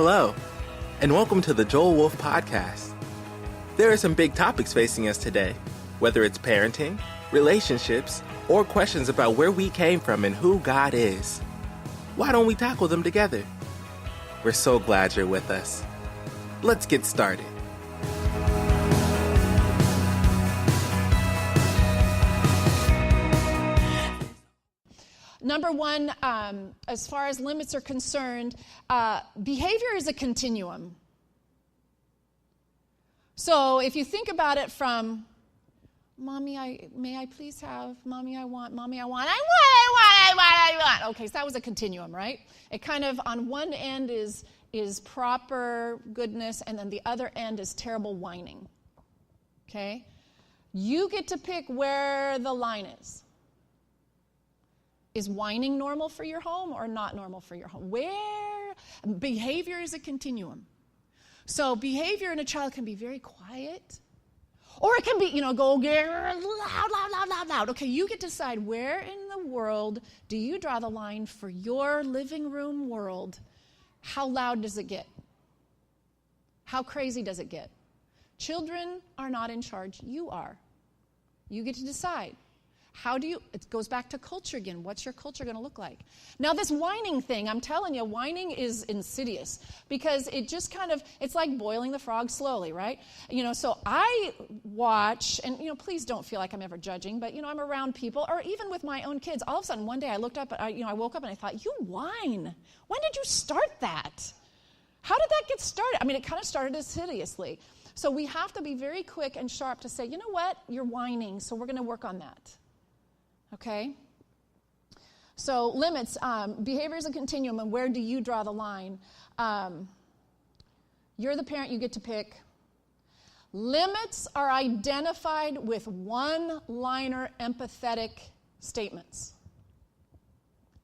Hello, and welcome to the Joel Wolfe podcast. There are some big topics facing us today, whether it's parenting, relationships, or questions about where we came from and who God is. Why don't we tackle them together? We're so glad you're with us. Let's get started. Number one, as far as limits are concerned, behavior is a continuum. So if you think about it from, Mommy, may I please have, Mommy, I want, I want. Okay, so that was a continuum, right? It kind of, on one end is proper goodness, and then the other end is terrible whining. Okay? You get to pick where the line is. Is whining normal for your home or not normal for your home? Where? Behavior is a continuum. So behavior in a child can be very quiet, or it can be, go loud. Okay, you get to decide where in the world do you draw the line for your living room world. How loud does it get? How crazy does it get? Children are not in charge. You are. You get to decide. It goes back to culture again. What's your culture going to look like? Now, this whining thing, I'm telling you, whining is insidious because it just it's like boiling the frog slowly, right? So I watch, and, please don't feel like I'm ever judging, but, I'm around people, or even with my own kids. All of a sudden, one day I looked up, I woke up and I thought, you whine. When did you start that? How did that get started? It kind of started insidiously. So we have to be very quick and sharp to say, you know what? You're whining, so we're going to work on that. Okay? So limits, behavior is a continuum, and where do you draw the line? You're the parent, you get to pick. Limits are identified with one-liner empathetic statements.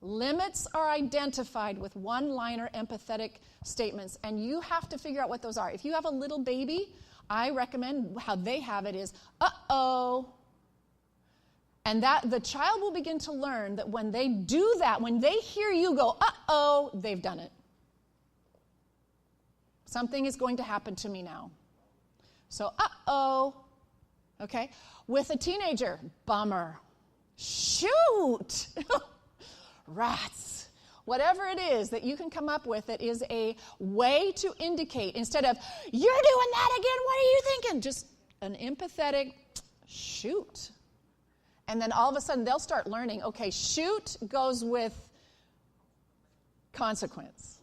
Limits are identified with one-liner empathetic statements, and you have to figure out what those are. If you have a little baby, I recommend how they have it is, uh-oh. And that the child will begin to learn that when they do that, when they hear you go, uh-oh, they've done it. Something is going to happen to me now. So, uh-oh. Okay? With a teenager, bummer. Shoot! Rats. Whatever it is that you can come up with that is a way to indicate, instead of, you're doing that again, what are you thinking? Just an empathetic, shoot. And then all of a sudden, they'll start learning, okay, shoot goes with consequence.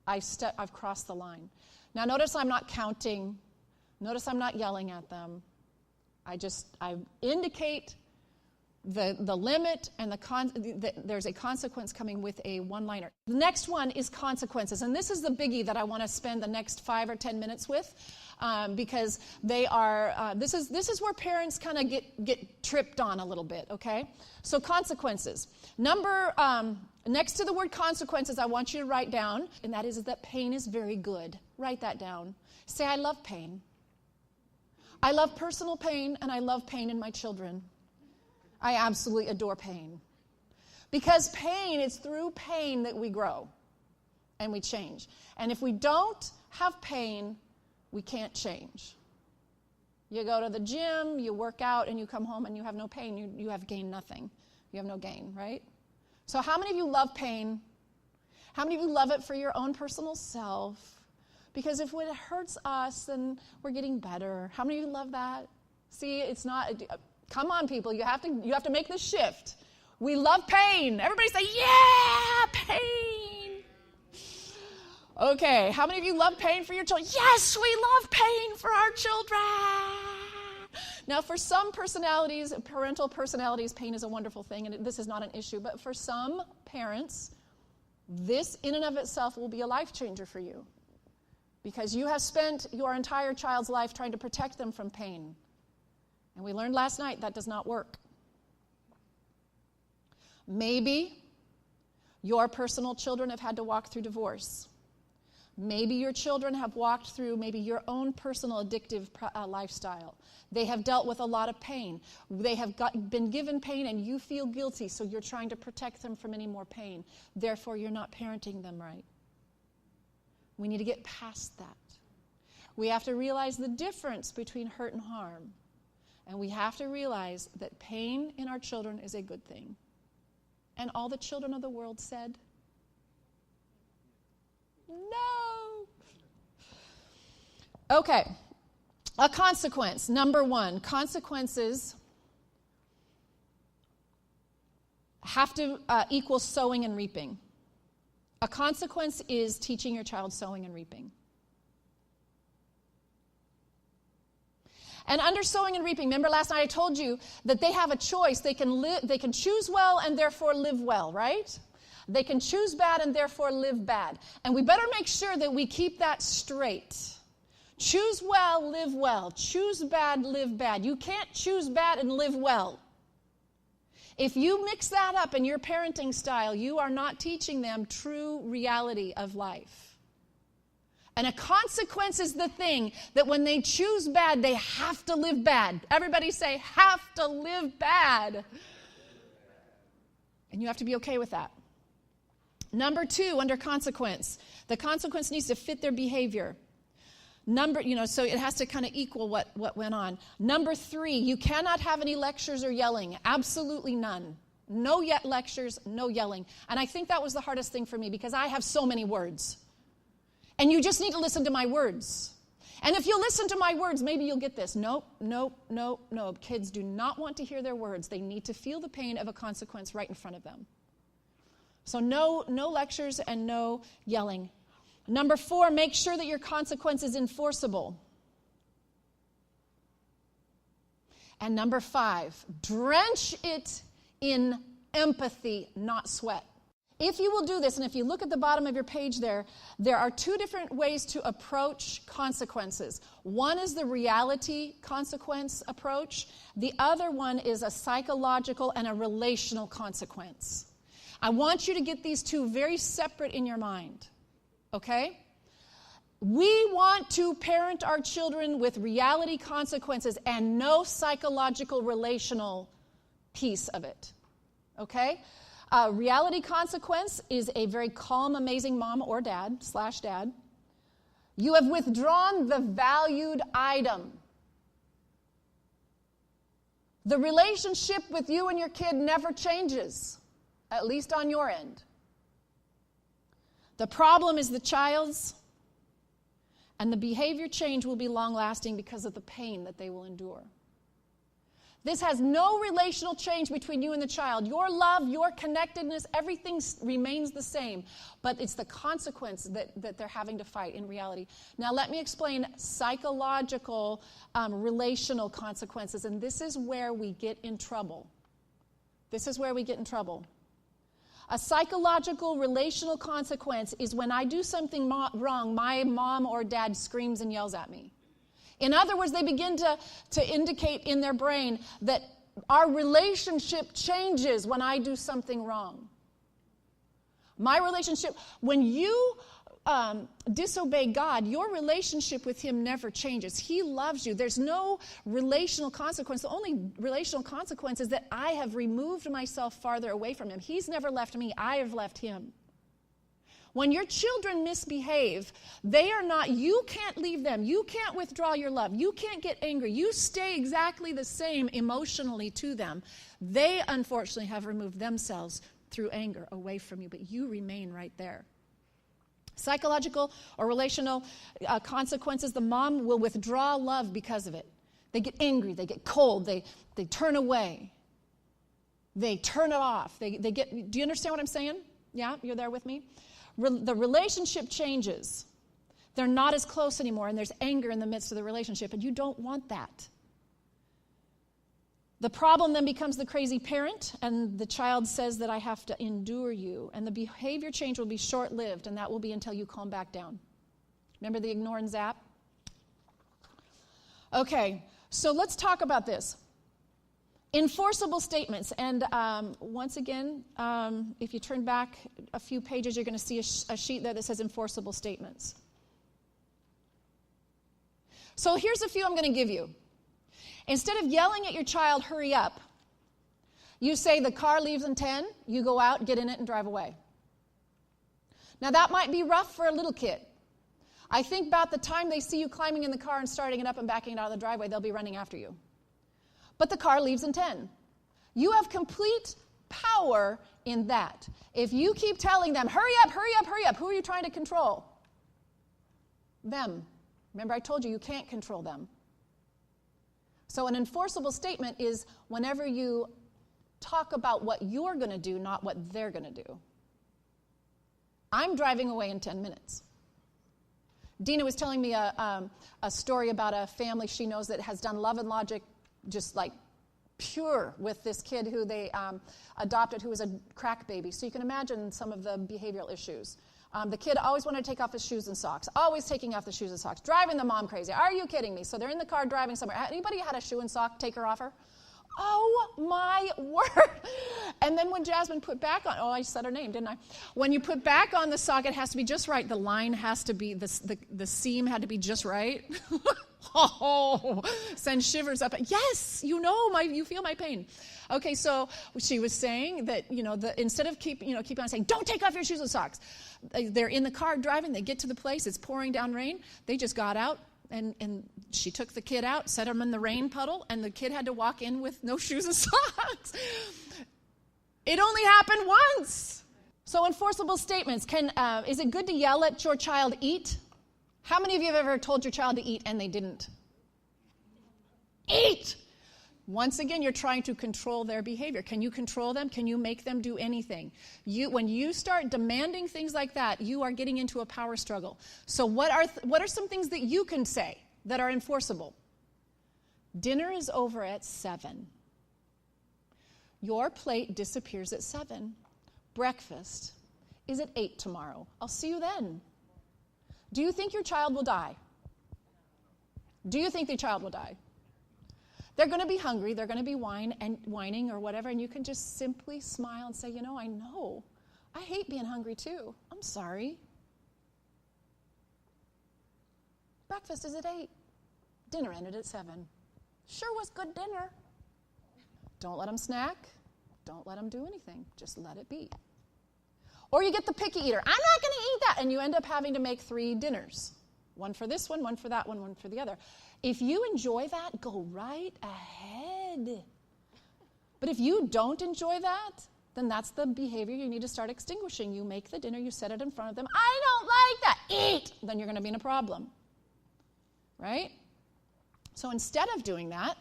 I've crossed the line. Now, notice I'm not counting. Notice I'm not yelling at them. I indicate the limit, and there's a consequence coming with a one-liner. The next one is consequences, and this is the biggie that I want to spend the next 5 or 10 minutes with. Because they are, this is where parents kind of get tripped on a little bit, okay? So consequences. Next to the word consequences, I want you to write down, and that is that pain is very good. Write that down. Say, I love pain. I love personal pain, and I love pain in my children. I absolutely adore pain. Because pain, it's through pain that we grow and we change. And if we don't have pain, we can't change. You go to the gym, you work out, and you come home and you have no pain. You have gained nothing. You have no gain, right? So how many of you love pain? How many of you love it for your own personal self? Because if it hurts us, then we're getting better. How many of you love that? See, it's not, come on, people. You have to make this shift. We love pain. Everybody say, yeah, pain. Okay, how many of you love pain for your children? Yes, we love pain for our children. Now, for some personalities, parental personalities, pain is a wonderful thing, and this is not an issue. But for some parents, this in and of itself will be a life changer for you, because you have spent your entire child's life trying to protect them from pain. And we learned last night that does not work. Maybe your personal children have had to walk through divorce. Maybe your children have walked through maybe your own personal addictive lifestyle. They have dealt with a lot of pain. They have been given pain, and you feel guilty, so you're trying to protect them from any more pain. Therefore, you're not parenting them right. We need to get past that. We have to realize the difference between hurt and harm. And we have to realize that pain in our children is a good thing. And all the children of the world said, no. Okay. A consequence. Number one, consequences have to equal sowing and reaping. A consequence is teaching your child sowing and reaping. And under sowing and reaping, remember last night I told you that they have a choice. They can choose well and therefore live well, right? They can choose bad and therefore live bad. And we better make sure that we keep that straight. Choose well, live well. Choose bad, live bad. You can't choose bad and live well. If you mix that up in your parenting style, you are not teaching them true reality of life. And a consequence is the thing that when they choose bad, they have to live bad. Everybody say, have to live bad. And you have to be okay with that. Number two, under consequence, the consequence needs to fit their behavior. So it has to kind of equal what went on. Number three, you cannot have any lectures or yelling. Absolutely none. No yet lectures, no yelling. And I think that was the hardest thing for me because I have so many words. And you just need to listen to my words. And if you listen to my words, maybe you'll get this. Nope. Kids do not want to hear their words. They need to feel the pain of a consequence right in front of them. So no lectures and no yelling. Number four, make sure that your consequence is enforceable. And number five, drench it in empathy, not sweat. If you will do this, and if you look at the bottom of your page there are two different ways to approach consequences. One is the reality consequence approach. The other one is a psychological and a relational consequence. I want you to get these two very separate in your mind, okay? We want to parent our children with reality consequences and no psychological relational piece of it, okay? Reality consequence is a very calm, amazing mom or dad / dad. You have withdrawn the valued item. The relationship with you and your kid never changes, at least on your end. The problem is the child's, and the behavior change will be long-lasting because of the pain that they will endure. This has no relational change between you and the child. Your love, your connectedness, everything remains the same. But it's the consequence that they're having to fight in reality. Now let me explain psychological, relational consequences. And this is where we get in trouble. A psychological, relational consequence is when I do something wrong, my mom or dad screams and yells at me. In other words, they begin to indicate in their brain that our relationship changes when I do something wrong. My relationship, when you disobey God, your relationship with Him never changes. He loves you. There's no relational consequence. The only relational consequence is that I have removed myself farther away from Him. He's never left me. I have left Him. When your children misbehave, you can't leave them. You can't withdraw your love. You can't get angry. You stay exactly the same emotionally to them. They, unfortunately, have removed themselves through anger away from you, but you remain right there. Psychological or relational consequences, the mom will withdraw love because of it. They get angry. They get cold. They turn away. They turn it off. Do you understand what I'm saying? Yeah? You're there with me? The relationship changes. They're not as close anymore, and there's anger in the midst of the relationship, and you don't want that. The problem then becomes the crazy parent, and the child says that I have to endure you, and the behavior change will be short-lived, and that will be until you calm back down. Remember the ignore and zap? Okay, so let's talk about this. Enforceable statements, and once again, if you turn back a few pages, you're going to see a sheet there that says enforceable statements. So here's a few I'm going to give you. Instead of yelling at your child, hurry up, you say the car leaves in 10, you go out, get in it, and drive away. Now that might be rough for a little kid. I think about the time they see you climbing in the car and starting it up and backing it out of the driveway, they'll be running after you. But the car leaves in 10. You have complete power in that. If you keep telling them, hurry up, hurry up, hurry up, who are you trying to control? Them. Remember, I told you can't control them. So an enforceable statement is whenever you talk about what you're going to do, not what they're going to do. I'm driving away in 10 minutes. Dina was telling me a story about a family she knows that has done Love and Logic just like pure with this kid who they adopted who was a crack baby. So you can imagine some of the behavioral issues. The kid always wanted to take off his shoes and socks, always taking off the shoes and socks, driving the mom crazy. Are you kidding me? So they're in the car driving somewhere. Anybody had a shoe and sock taker offer? Oh, my word. And then when Jasmine put back on, I said her name, didn't I? When you put back on the sock, it has to be just right. The line has to be, the seam had to be just right. Oh, send shivers up. Yes, you feel my pain. Okay, so she was saying that, instead of keep on saying, don't take off your shoes and socks. They're in the car driving, they get to the place, it's pouring down rain. They just got out. And she took the kid out, set him in the rain puddle, and the kid had to walk in with no shoes and socks. It only happened once. So enforceable statements. Is it good to yell at your child, eat? How many of you have ever told your child to eat and they didn't? Eat! Once again, you're trying to control their behavior. Can you control them? Can you make them do anything? When you start demanding things like that, you are getting into a power struggle. So what are some things that you can say that are enforceable? Dinner is over at 7. Your plate disappears at 7. Breakfast is at 8 tomorrow. I'll see you then. Do you think your child will die? Do you think the child will die? They're going to be hungry, they're going to be whining or whatever, and you can just simply smile and say, I know. I hate being hungry too. I'm sorry. Breakfast is at 8. Dinner ended at 7. Sure was good dinner. Don't let them snack. Don't let them do anything. Just let it be. Or you get the picky eater. I'm not going to eat that. And you end up having to make 3 dinners. One for this one for that one for the other. If you enjoy that, go right ahead. But if you don't enjoy that, then that's the behavior you need to start extinguishing. You make the dinner, you set it in front of them. I don't like that. Eat! Then you're going to be in a problem. Right? So instead of doing that,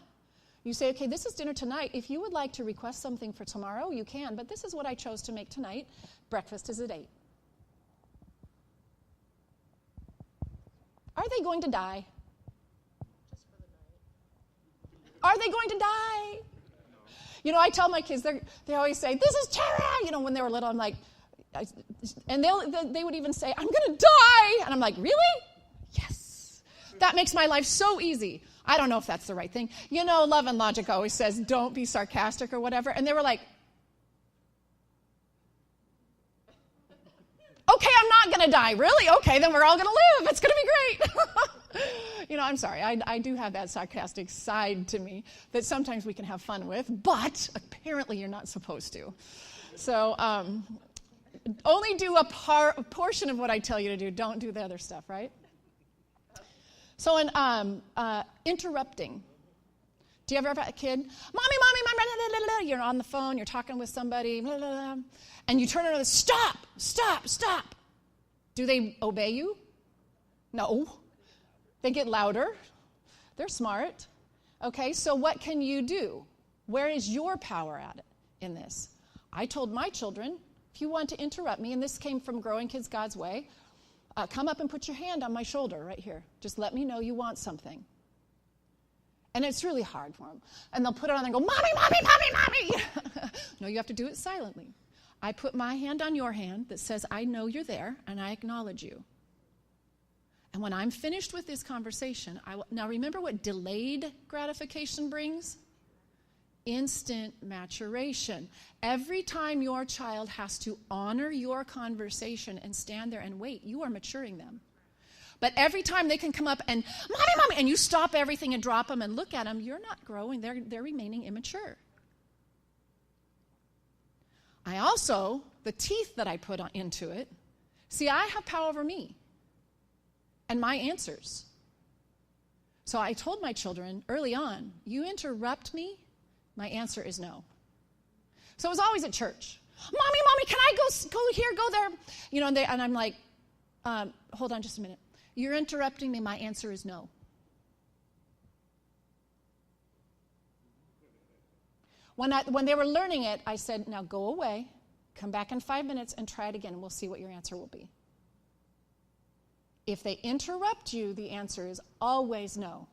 you say, okay, this is dinner tonight. If you would like to request something for tomorrow, you can. But this is what I chose to make tonight. Breakfast is at 8. Are they going to die? Are they going to die? I tell my kids, they always say, this is Tara. When they were little, I'm like, and they would even say, I'm going to die. And I'm like, really? Yes. That makes my life so easy. I don't know if that's the right thing. Love and Logic always says, don't be sarcastic or whatever. And they were like, okay, I'm not going to die. Really? Okay, then we're all going to live. It's going to be great. I'm sorry. I do have that sarcastic side to me that sometimes we can have fun with, but apparently you're not supposed to. So only do a portion of what I tell you to do. Don't do the other stuff, right? So in interrupting. Do you ever have a kid? Mommy, blah, blah, blah, blah. You're on the phone, you're talking with somebody, blah, blah, blah, and you turn around and stop. Do they obey you? No. They get louder. They're smart. Okay, so what can you do? Where is your power at in this? I told my children, if you want to interrupt me, and this came from Growing Kids God's Way, come up and put your hand on my shoulder right here. Just let me know you want something. And it's really hard for them. And they'll put it on and go, Mommy. No, you have to do it silently. I put my hand on your hand that says, I know you're there, and I acknowledge you. And when I'm finished with this conversation, now remember what delayed gratification brings? Instant maturation. Every time your child has to honor your conversation and stand there and wait, you are maturing them. But every time they can come up and, Mommy, and you stop everything and drop them and look at them, you're not growing. They're remaining immature. I also, the teeth that I put into it, see, I have power over me. and my answers. So I told my children early on, you interrupt me, my answer is no. So it was always at church. Mommy, can I go here, go there? You know, and I'm like, hold on just a minute. You're interrupting me, my answer is no. When they were learning it, I said, now go away, come back in 5 minutes and try it again, and we'll see what your answer will be. If they interrupt you, the answer is always no.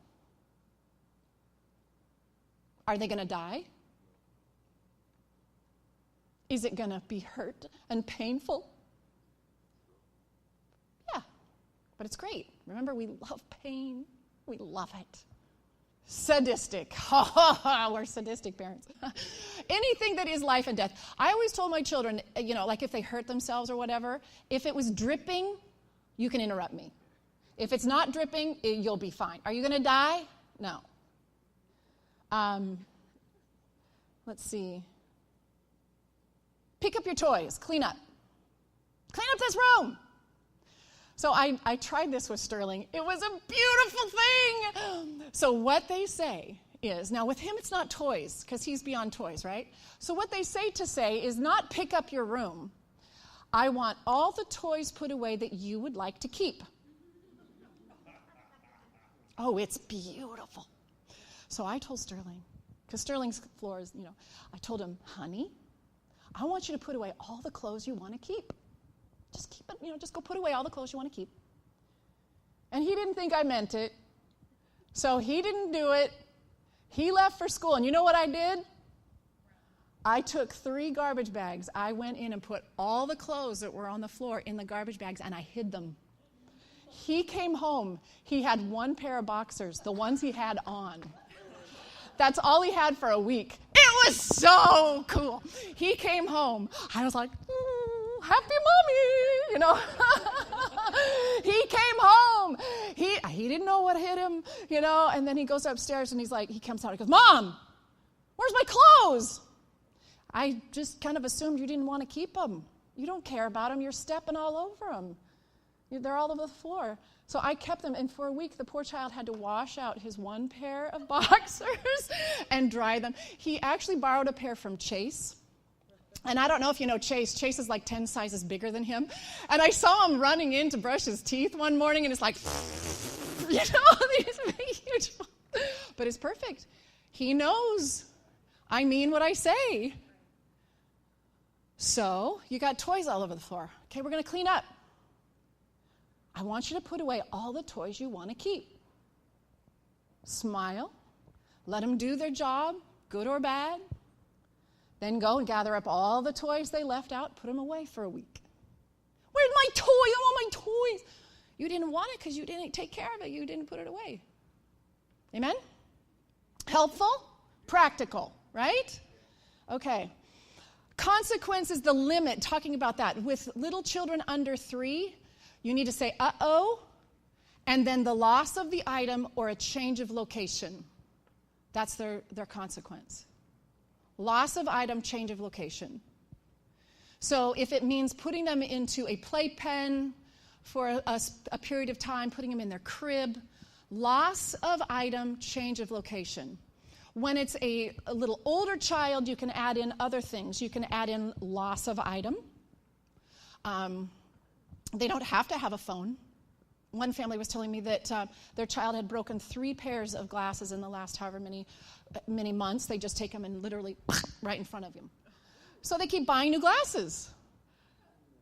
Are they going to die? Is it going to be hurt and painful? Yeah, but it's great. Remember, we love pain. We love it. Sadistic. We're sadistic parents. Anything that is life and death. I always told my children, you know, like if they hurt themselves or whatever, if it was dripping, you can interrupt me. If it's not dripping, you'll be fine. Are you going to die? No. Let's see. Pick up your toys. Clean up. Clean up this room. So I tried this with Sterling. It was a beautiful thing. So what they say is, now with him it's not toys, because he's beyond toys, right? So what they say is not pick up your room. I want all the toys put away that you would like to keep. Oh, it's beautiful. So I told Sterling, because Sterling's floor is, I told him, honey, I want you to put away all the clothes you want to keep. Just keep it, just go put away all the clothes you want to keep. And he didn't think I meant it. So he didn't do it. He left for school. And you know what I did? I took 3 garbage bags. I went in and put all the clothes that were on the floor in the garbage bags, and I hid them. He came home. He had 1 pair of boxers, the ones he had on. That's all he had for a week. It was so cool. He came home. I was like, happy mommy, He came home. He didn't know what hit him, and then he goes upstairs and he comes out. He goes, Mom, where's my clothes? I just kind of assumed you didn't want to keep them. You don't care about them. You're stepping all over them. They're all over the floor. So I kept them, and for a week, the poor child had to wash out his 1 pair of boxers and dry them. He actually borrowed a pair from Chase. And I don't know if you know Chase. Chase is like 10 sizes bigger than him. And I saw him running in to brush his teeth one morning, and it's like, these big, huge. But it's perfect. He knows I mean what I say. So you got toys all over the floor. Okay, we're going to clean up. I want you to put away all the toys you want to keep. Smile. Let them do their job, good or bad. Then go and gather up all the toys they left out, put them away for a week. Where's my toy? I want my toys. You didn't want it because you didn't take care of it. You didn't put it away. Amen? Helpful? Practical, right? Okay. Consequence is the limit, talking about that. With little children under 3, you need to say, uh-oh, and then the loss of the item or a change of location. That's their consequence. Loss of item, change of location. So if it means putting them into a playpen for a period of time, putting them in their crib, loss of item, change of location. When it's a little older child, you can add in other things. You can add in loss of item. They don't have to have a phone. One family was telling me that their child had broken 3 pairs of glasses in the last however many months. They just take them and literally right in front of him. So they keep buying new glasses.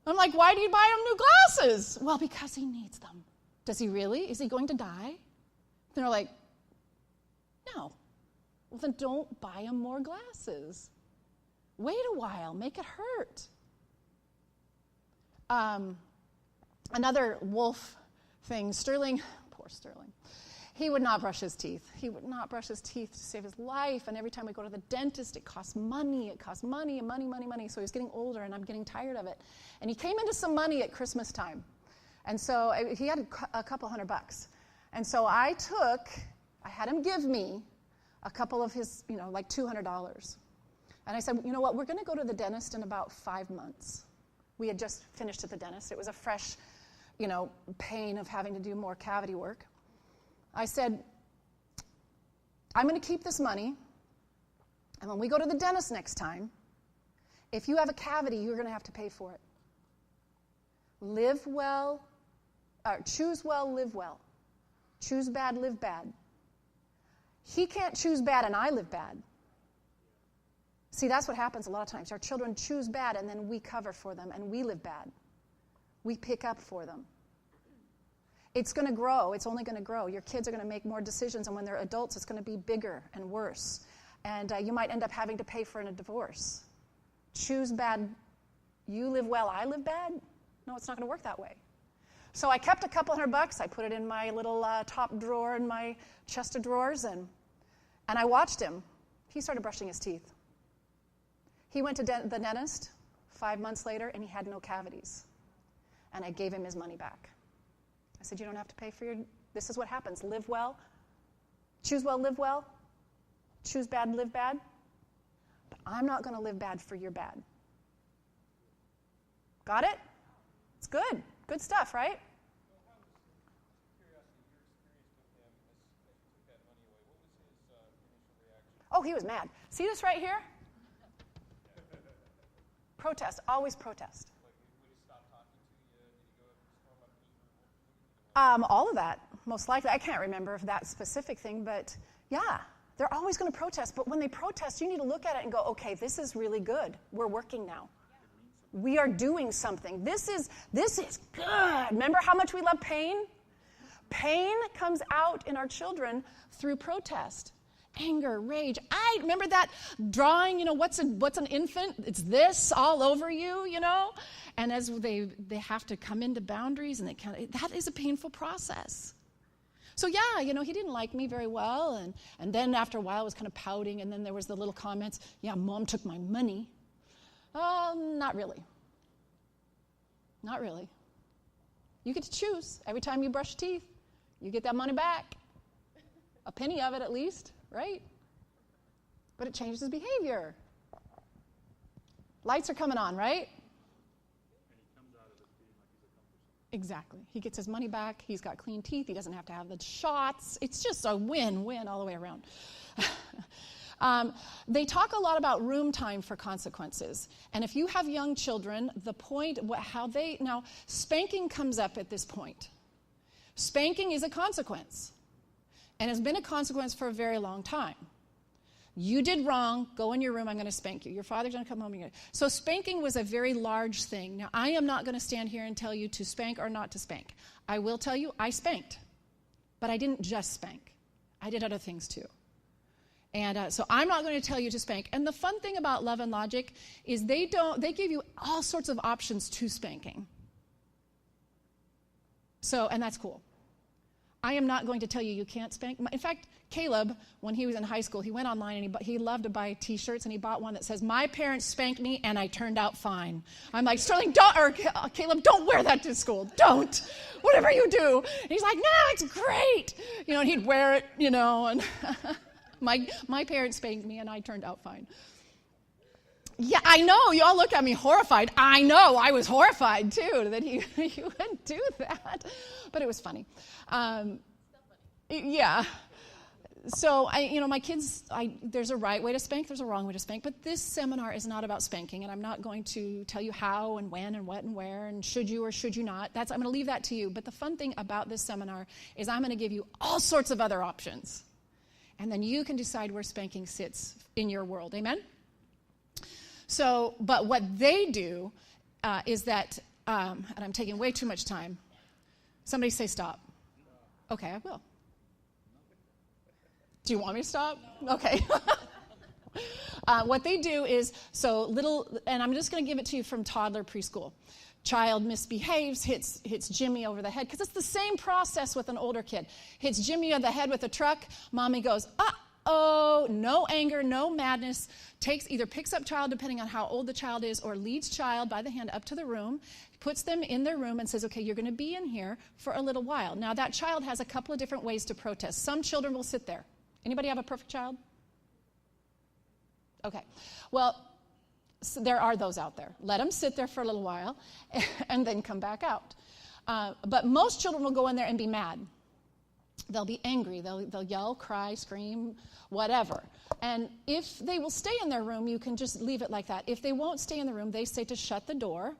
I'm like, why do you buy him new glasses? Well, because he needs them. Does he really? Is he going to die? They're like, no. Well, then don't buy him more glasses. Wait a while. Make it hurt. Another Wolfe thing, Sterling, poor Sterling, he would not brush his teeth. He would not brush his teeth to save his life, and every time we go to the dentist, it costs money. It costs money and money, money, money. So he's getting older, and I'm getting tired of it. And he came into some money at Christmas time, and so he had a couple $100. And so I had him give me a couple of his, like $200. And I said, you know what, we're going to go to the dentist in about 5 months. We had just finished at the dentist. It was a fresh pain of having to do more cavity work. I said, I'm going to keep this money, and when we go to the dentist next time, if you have a cavity, you're going to have to pay for it. Live well, choose well, live well. Choose bad, live bad. He can't choose bad and I live bad. See, that's what happens a lot of times. Our children choose bad and then we cover for them and we live bad. We pick up for them. It's going to grow. It's only going to grow. Your kids are going to make more decisions, and when they're adults, it's going to be bigger and worse. And you might end up having to pay for a divorce. Choose bad. You live well, I live bad? No, it's not going to work that way. So I kept a couple $100. I put it in my little top drawer in my chest of drawers, and I watched him. He started brushing his teeth. He went to the dentist 5 months later, and he had no cavities. And I gave him his money back. I said, you don't have to pay for this is what happens. Live well. Choose well, live well. Choose bad, live bad. But I'm not going to live bad for your bad. Got it? It's good. Good stuff, right? Oh, he was mad. See this right here? Protest. Always protest. All of that, most likely. I can't remember that specific thing, but yeah, they're always going to protest. But when they protest, you need to look at it and go, okay, this is really good. We're working now. We are doing something. This is good. Remember how much we love pain? Pain comes out in our children through protest. Anger, rage. I remember that drawing, what's an infant? It's this all over you, And as they have to come into boundaries, and that is a painful process. So yeah, he didn't like me very well, and then after a while I was kind of pouting, and then there was the little comments, yeah, Mom took my money. Not really. Not really. You get to choose. Every time you brush teeth, you get that money back. A penny of it at least, right? But it changes his behavior. Lights are coming on, right? And he comes out of it feeling like he's accomplished something. Exactly. He gets his money back. He's got clean teeth. He doesn't have to have the shots. It's just a win-win all the way around. They talk a lot about room time for consequences. And if you have young children, now spanking comes up at this point. Spanking is a consequence. And has been a consequence for a very long time. You did wrong, go in your room, I'm going to spank you. Your father's going to come home. So spanking was a very large thing. Now, I am not going to stand here and tell you to spank or not to spank. I will tell you I spanked. But I didn't just spank. I did other things too. And so I'm not going to tell you to spank. And the fun thing about Love and Logic is they give you all sorts of options to spanking. So, and that's cool. I am not going to tell you can't spank. In fact, Caleb, when he was in high school, he went online and he loved to buy T-shirts, and he bought one that says, "My parents spanked me and I turned out fine." I'm like, Sterling, Caleb, don't wear that to school. Don't. Whatever you do. And he's like, no, it's great. And he'd wear it, and my parents spanked me and I turned out fine. Yeah, I know. You all look at me horrified. I know. I was horrified, too, that he would do that. But it was funny. Yeah. So, my kids, there's a right way to spank, there's a wrong way to spank. But this seminar is not about spanking, and I'm not going to tell you how and when and what and where and should you or should you not. I'm going to leave that to you. But the fun thing about this seminar is I'm going to give you all sorts of other options. And then you can decide where spanking sits in your world. Amen? So, but what they do is that, and I'm taking way too much time. Somebody say stop. Okay, I will. Do you want me to stop? Okay. What they do is, and I'm just going to give it to you from toddler preschool. Child misbehaves, hits Jimmy over the head, because it's the same process with an older kid. Hits Jimmy on the head with a truck. Mommy goes, uh-oh, no anger, no madness. Either picks up child, depending on how old the child is, or leads child by the hand up to the room, puts them in their room and says, okay, you're going to be in here for a little while. Now, that child has a couple of different ways to protest. Some children will sit there. Anybody have a perfect child? Okay. Well, so there are those out there. Let them sit there for a little while and then come back out. But most children will go in there and be mad. They'll be angry. They'll yell, cry, scream, whatever. And if they will stay in their room, you can just leave it like that. If they won't stay in the room, they say to shut the door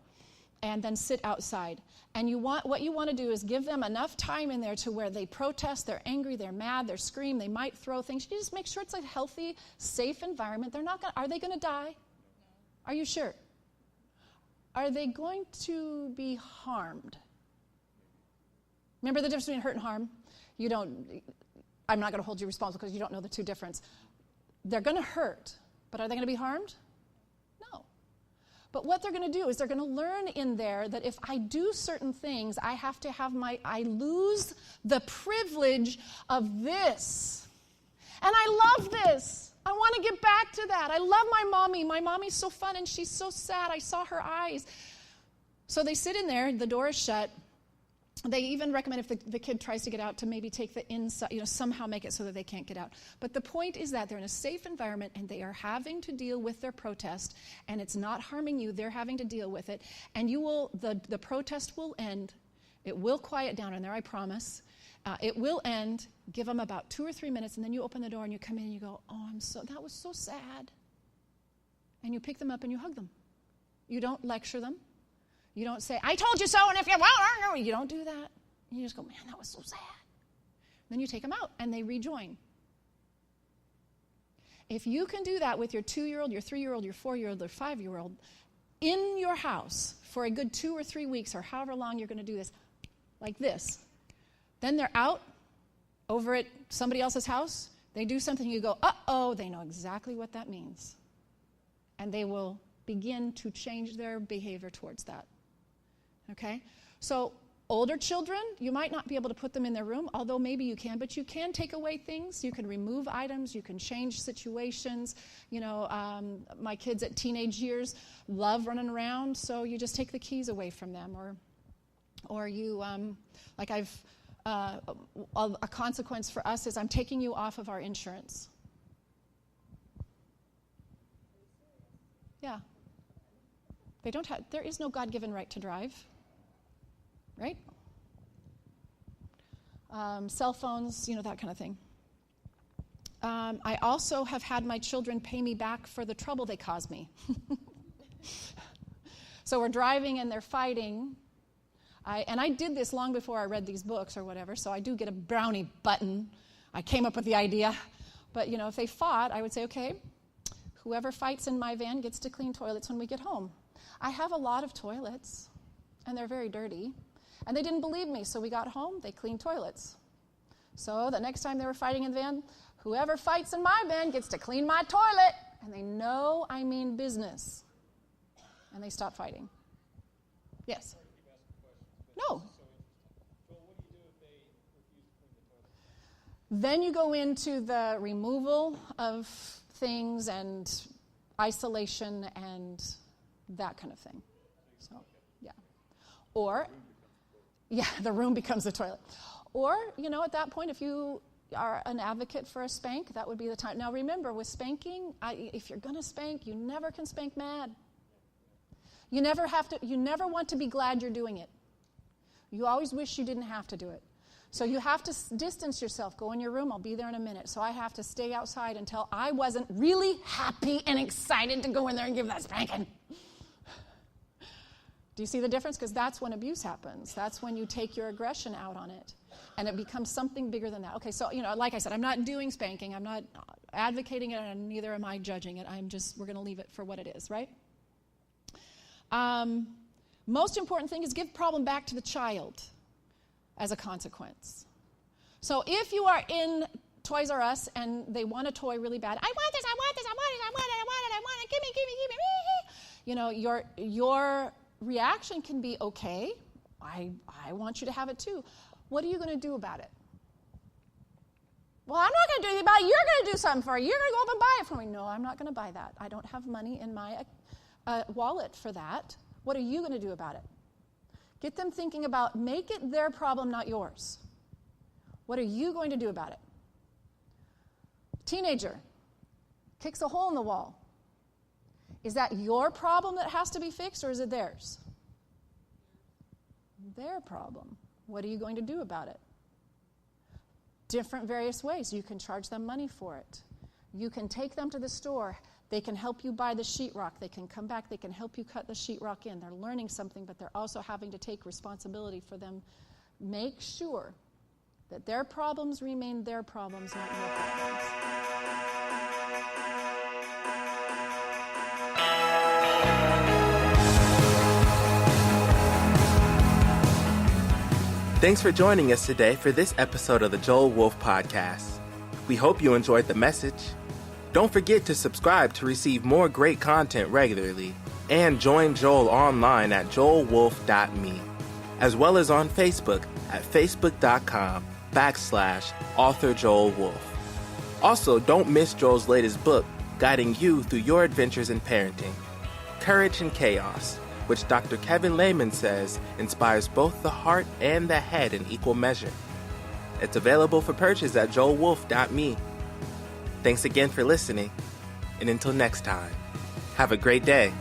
and then sit outside. And what you want to do is give them enough time in there to where they protest, they're angry, they're mad, they're scream, they might throw things. You just make sure it's a healthy, safe environment. Are they going to die? Are you sure? Are they going to be harmed? Remember the difference between hurt and harm? I'm not going to hold you responsible because you don't know the two difference. They're going to hurt, but are they going to be harmed? No. But what they're going to do is they're going to learn in there that if I do certain things, I have to have I lose the privilege of this. And I love this. I want to get back to that. I love my mommy. My mommy's so fun and she's so sad. I saw her eyes. So they sit in there, the door is shut. They even recommend if the kid tries to get out to maybe take the inside, somehow make it so that they can't get out. But the point is that they're in a safe environment and they are having to deal with their protest, and it's not harming you. They're having to deal with it. And the protest will end. It will quiet down in there, I promise. It will end. Give them about 2 or 3 minutes, and then you open the door and you come in and you go, that was so sad. And you pick them up and you hug them. You don't lecture them. You don't say, I told you so, and if you won't, you don't do that. You just go, man, that was so sad. Then you take them out, and they rejoin. If you can do that with your 2-year-old, your 3-year-old, your 4-year-old, or 5-year-old, in your house for a good 2 or 3 weeks, or however long you're going to do this, like this, then they're out over at somebody else's house, they do something, you go, uh-oh, they know exactly what that means. And they will begin to change their behavior towards that. Okay? So older children, you might not be able to put them in their room, although maybe you can, but you can take away things. You can remove items. You can change situations. My kids at teenage years love running around, so you just take the keys away from them. Or you, a consequence for us is I'm taking you off of our insurance. Yeah. There is no God-given right to drive, right? Cell phones, that kind of thing. I also have had my children pay me back for the trouble they caused me. So we're driving and they're fighting. I did this long before I read these books or whatever, so I do get a brownie button. I came up with the idea. But, if they fought, I would say, okay, whoever fights in my van gets to clean toilets when we get home. I have a lot of toilets, and they're very dirty. And they didn't believe me, so we got home, they cleaned toilets. So the next time they were fighting in the van, whoever fights in my van gets to clean my toilet. And they know I mean business. And they stop fighting. Yes? No. So what do you do if they refuse to clean the toilet? Then you go into the removal of things and isolation and that kind of thing. So, yeah. Or, the room becomes the toilet. Or, at that point, if you are an advocate for a spank, that would be the time. Now, remember, with spanking, if you're going to spank, you never can spank mad. You never want to be glad you're doing it. You always wish you didn't have to do it. So you have to distance yourself. Go in your room. I'll be there in a minute. So I have to stay outside until I wasn't really happy and excited to go in there and give that spanking. Do you see the difference? Because that's when abuse happens. That's when you take your aggression out on it. And it becomes something bigger than that. Okay, so, like I said, I'm not doing spanking. I'm not advocating it, and neither am I judging it. We're going to leave it for what it is, right? Most important thing is give problem back to the child as a consequence. So if you are in Toys R Us and they want a toy really bad, I want this, I want this, I want it, I want it, I want it, I want it, give me. Your reaction can be, okay, I want you to have it too. What are you going to do about it? Well, I'm not going to do anything about it. You're going to do something for it. You're going to go up and buy it for me. No, I'm not going to buy that. I don't have money in my wallet for that. What are you going to do about it? Get them thinking about, make it their problem, not yours. What are you going to do about it? Teenager kicks a hole in the wall. Is that your problem that has to be fixed, or is it theirs? Their problem. What are you going to do about it? Different various ways. You can charge them money for it. You can take them to the store. They can help you buy the sheetrock. They can come back. They can help you cut the sheetrock in. They're learning something, but they're also having to take responsibility for them. Make sure that their problems remain their problems, not your problems. Thanks for joining us today for this episode of the Joel Wolfe Podcast. We hope you enjoyed the message. Don't forget to subscribe to receive more great content regularly, and join Joel online at joelwolfe.me, as well as on Facebook at facebook.com/author Joel Wolfe. Also, don't miss Joel's latest book, guiding you through your adventures in parenting, Courage in Chaos, which Dr. Kevin Lehman says inspires both the heart and the head in equal measure. It's available for purchase at joelwolfe.me. Thanks again for listening, and until next time, have a great day.